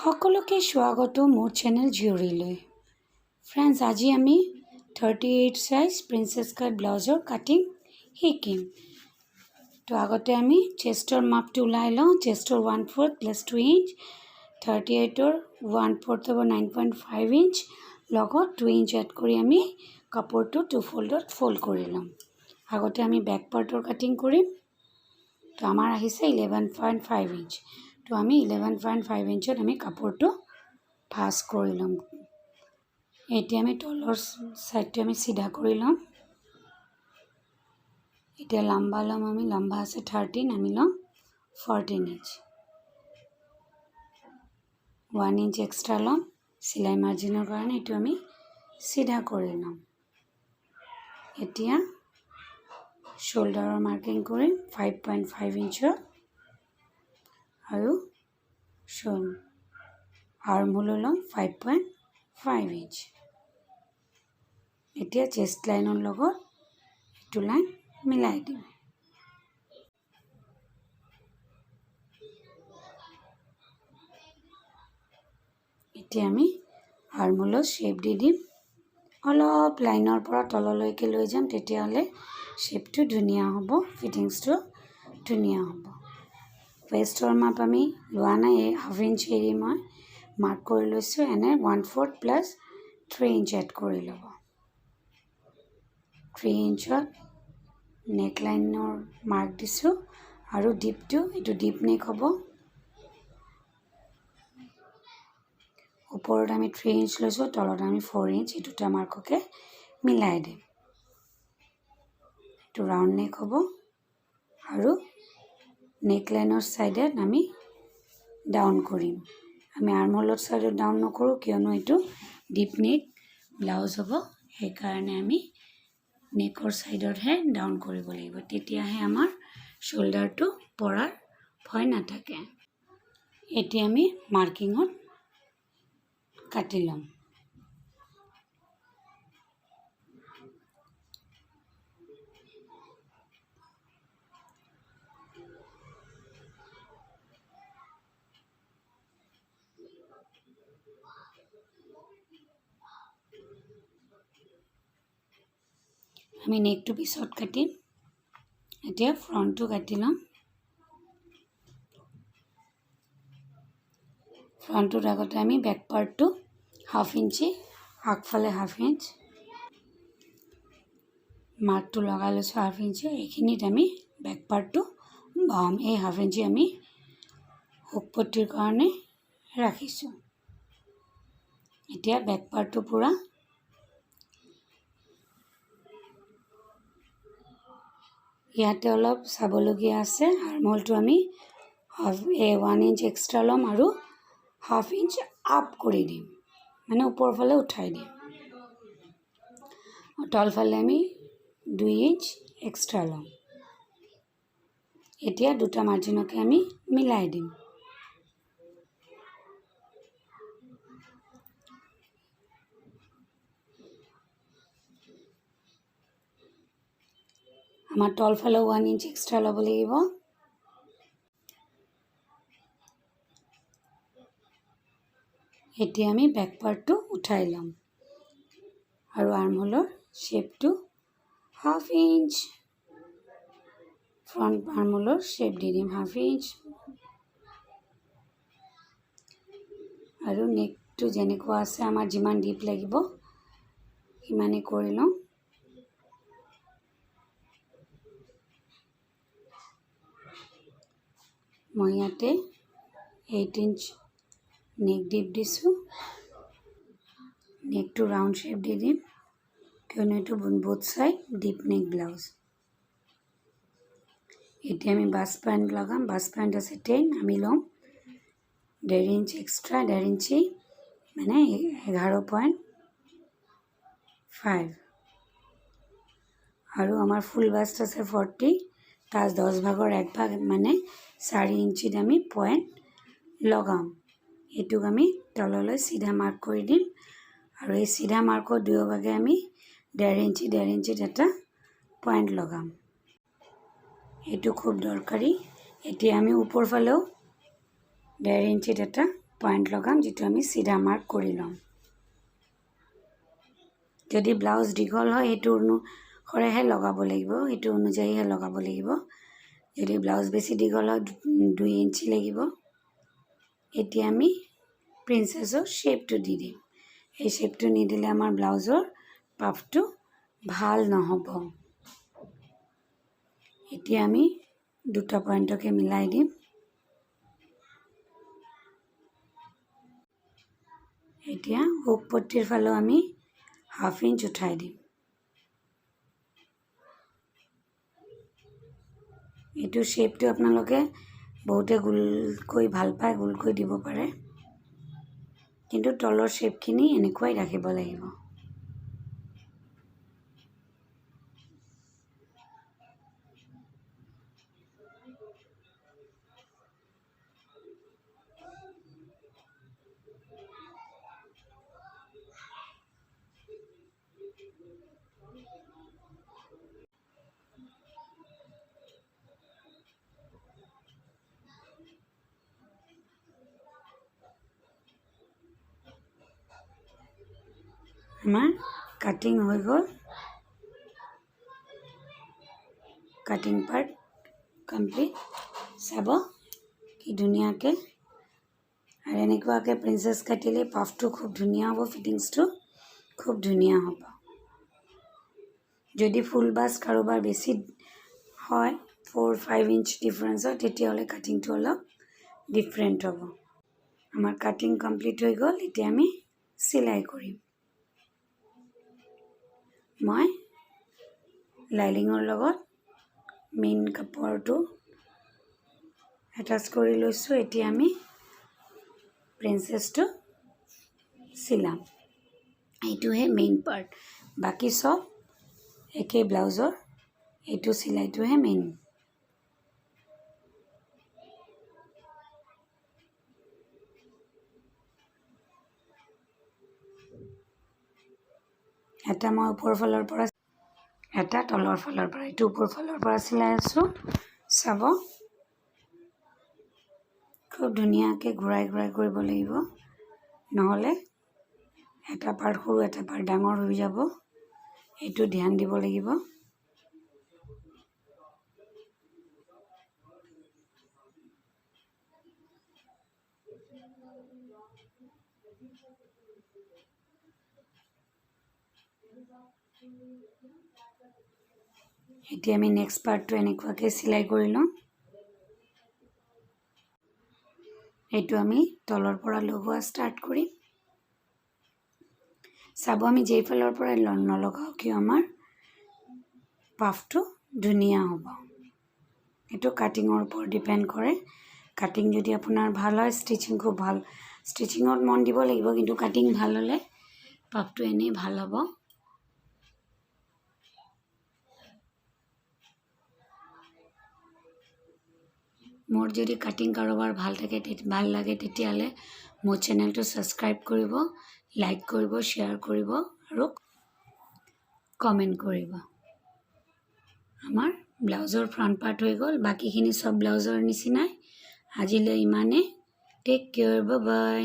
সকলোকে স্বাগত মোৰ চেনেল জিউৰিলৈ। ফ্ৰেণ্ডছ, আজি আমি 38 সাইজ প্ৰিন্সেছ কাট ব্লাউজৰ কাটিং শিকিম। তো আগতে আমি চেষ্টৰ মাপটো ওলাই লওঁ। চেষ্টৰ 1/4 প্লাছ 2 ইঞ্চ, 38ৰ 1/4 হ'ব 9.5 ইঞ্চ, লগত 2 ইঞ্চ এড কৰি আমি কাপোৰটো 2 ফল্ডত ফল্ড কৰি ল'ম। আগতে আমি বেক পাৰ্টৰ কাটিং কৰিম। তো আমাৰ আহিছে 11.5 ইঞ্চ। তো আমি 11.5 ইঞ্চত আমি কাপোৰটো ভাঁজ কৰি ল'ম। এতিয়া আমি তলৰ সাইডটো আমি সিধা কৰি ল'ম। এতিয়া লম্বা ল'ম, আমি লম্বা আছে 13, আমি ল'ম 14 ইঞ্চ। 1 ইঞ্চ এক্সট্ৰা ল'ম চিলাই মাৰ্জিনৰ কাৰণে, এইটো আমি সিধা কৰি ল'ম। এতিয়া শোল্ডাৰৰ মাৰ্কিং কৰিম 5.5 ইঞ্চৰ আৰু আৰ্মহোলো ল'ম 5.5 ইঞ্চ। এতিয়া চেষ্ট লাইনৰ লগত এইটো লাইন মিলাই দিম। এতিয়া আমি আৰ্মহোলৰ শ্বেপ দি দিম। অলপ লাইনৰ পৰা তললৈকে লৈ যাম, তেতিয়াহ'লে শ্বেপটো ধুনীয়া হ'ব, ফিটিংছটো ধুনীয়া হ'ব। ৱেষ্টৰ মাপ আমি লোৱা নাই, 1/2 ইঞ্চ এৰি মই মাৰ্ক কৰি লৈছোঁ। এনে 1/4 প্লাছ 3 ইঞ্চ এড কৰি ল'ব। 3 ইঞ্চত নেক লাইনৰ মাৰ্ক দিছোঁ আৰু ডিপটো, এইটো ডিপ নেক হ'ব। ওপৰত আমি 3 ইঞ্চ লৈছোঁ, তলত আমি 4 ইঞ্চ, এই দুটা মাৰ্ককে মিলাই দিম। এইটো ৰাউণ্ড নেক হ'ব আৰু নেক লাইনৰ ছাইডত আমি ডাউন কৰিম। আমি আৰ্মহোলৰ ছাইডত ডাউন নকৰোঁ, কিয়নো এইটো ডিপ নেক ব্লাউজ হ'ব, সেইকাৰণে আমি নেকৰ ছাইডতহে ডাউন কৰিব লাগিব, তেতিয়াহে আমাৰ শোল্ডাৰটো পৰাৰ ভয় নাথাকে। এতিয়া আমি মাৰ্কিঙত কাটি ল'ম। আমি নেকটো পিছত কাটিম। এতিয়া ফ্ৰণ্টটো কাটি ল'ম। ফ্ৰণ্টটোত আগতে আমি বেক পাৰ্টটো 1/2 ইঞ্চি, আগফালে 1/2 ইঞ্চ মাৰ্কটো লগাই লৈছোঁ 1/2 ইঞ্চি। এইখিনিত আমি বেক পাৰ্টটো বহাম। এই 1/2 ইঞ্চি আমি হুক পট্টিৰ কাৰণে ৰাখিছোঁ। এতিয়া বেক পাৰ্টটো পূৰা ইয়াতে অলপ চাবলগীয়া আছে। আৰ্মহোলটো আমি 1 ইঞ্চ এক্সট্ৰা ল'ম আৰু 1/2 ইঞ্চ আপ কৰি দিম, মানে ওপৰ ফালে উঠাই দিম। তলফালে আমি 2 ইঞ্চ এক্সট্ৰা ল'ম। এতিয়া দুটা মাৰ্জিনকে আমি মিলাই দিম। আমাৰ তলফালে 1 ইঞ্চ এক্সট্ৰা ল'ব লাগিব। এতিয়া আমি বেক পাৰ্টটো উঠাই ল'ম আৰু আৰ্মহোলৰ শ্বেপটো 1/2 ইঞ্চ, ফ্ৰণ্ট আৰ্মহোলৰ শ্বেপ দি দিম 1/2 ইঞ্চ। আৰু নেকটো যেনেকুৱা আছে, আমাৰ যিমান ডিপ লাগিব সিমানে কৰি লওঁ। মই ইয়াতে 8 ইঞ্চ নেক ডিপ দিছোঁ। নেকটো ৰাউণ্ড শ্বেপ দি দিম, কিয়নো এইটো both side deep neck blouse. এতিয়া আমি বাছ পইণ্ট লগাম। বাছ পইণ্ট আছে 10, আমি ল'ম 1.5 ইঞ্চ এক্সট্ৰা, 1.5 ইঞ্চি মানে 11.5। আৰু আমাৰ ফুল বাষ্ট আছে 40, তাৰ 10 ভাগৰ 1 ভাগ মানে 4 ইঞ্চিত আমি পইণ্ট লগাম। এইটোক আমি তললৈ চিধা মাৰ্ক কৰি দিম আৰু এই চিধা মাৰ্কৰ দুয়োভাগে আমি 1.5 ইঞ্চিত এটা পইণ্ট লগাম। এইটো খুব দৰকাৰী। এতিয়া আমি ওপৰ ফালেও 1.5 ইঞ্চিত এটা পইণ্ট লগাম, যিটো আমি চিধা মাৰ্ক কৰি ল'ম। যদি ব্লাউজ দীঘল হয় সেইটো অনুসাৰেহে লগাব লাগিব, সেইটো অনুযায়ীহে লগাব লাগিব। যদি ব্লাউজ বেছি দীঘল হয় 2 ইঞ্চি লাগিব। এতিয়া আমি প্ৰিন্সেছৰ শ্বেপটো দি দিম। এই শ্বেপটো নিদিলে আমাৰ ব্লাউজৰ পাফটো ভাল নহ'ব। এতিয়া আমি দুটা পইণ্টকে মিলাই দিম। এতিয়া হুক পট্টিৰ ফালেও আমি ½ ইঞ্চ উঠাই দিম। এইটো শ্বেপটো আপোনালোকে বহুতে গোলকৈ ভাল পায়, গোলকৈ দিব পাৰে, কিন্তু তলৰ শ্বেপখিনি এনেকুৱাই ৰাখিব লাগিব। আমাৰ কাটিং হৈ গ'ল। Cutting part complete. চাব কি ধুনীয়াকৈ, আৰু এনেকুৱাকৈ প্ৰিন্সেছ কাটিলে পাফটো খুব ধুনীয়া হ'ব, ফিটিংছটো খুব ধুনীয়া হ'ব। যদি ফুল বাছ কাৰোবাৰ বেছি হয় 4-5 ইঞ্চ ডিফাৰেঞ্চ হয়, তেতিয়াহ'লে কাটিংটো অলপ ডিফাৰেণ্ট হ'ব। আমাৰ কাটিং কমপ্লিট হৈ গ'ল। এতিয়া আমি চিলাই কৰিম। মই লাইনিঙৰ লগত মেইন কাপোৰটো এটাচ কৰি লৈছোঁ। এতিয়া আমি প্ৰিন্সেছটো চিলাম। এইটোহে মেইন পাৰ্ট, বাকী চব একেই ব্লাউজৰ, এইটো চিলাইটোহে মেইন। এটা মই ওপৰৰ ফালৰ পৰা, এটা তলৰ ফালৰ পৰা, এইটো ওপৰ ফালৰ পৰা চিলাই আছোঁ। চাব খুব ধুনীয়াকৈ ঘূৰাই ঘূৰাই কৰিব লাগিব, নহ'লে এটা পাৰ্ট সৰু এটা পাৰ্ট ডাঙৰ হৈ যাব। এইটো ধ্যান দিব লাগিব। এতিয়া আমি নেক্সট পাৰ্টটো এনেকুৱাকৈ চিলাই কৰি লওঁ। এইটো আমি তলৰ পৰা লগোৱা ষ্টাৰ্ট কৰিম। চাব আমি যেইফালৰ পৰা নলগাওঁ কিয় আমাৰ পাফটো ধুনীয়া হ'ব। এইটো কাটিঙৰ ওপৰত ডিপেণ্ড কৰে। কাটিং যদি আপোনাৰ ভাল হয়, ষ্টিচিং খুব ভাল, ষ্টিচিঙত মন দিব লাগিব, কিন্তু কাটিং ভাল হ'লে পাফটো এনেই ভাল হ'ব। মোৰ যদি কাটিং কাৰোবাৰ ভাল লাগে তেতিয়াহ'লে মোৰ চেনেলটো ছাবস্ক্ৰাইব কৰিব, লাইক কৰিব, শ্বেয়াৰ কৰিব আৰু কমেণ্ট কৰিব। আমাৰ ব্লাউজৰ ফ্ৰণ্ট পাৰ্ট হৈ গ'ল। বাকীখিনি চব ব্লাউজৰ নিচিনাই। আজিলৈ ইমানেই। টেক কেয়াৰ, বাই বাই।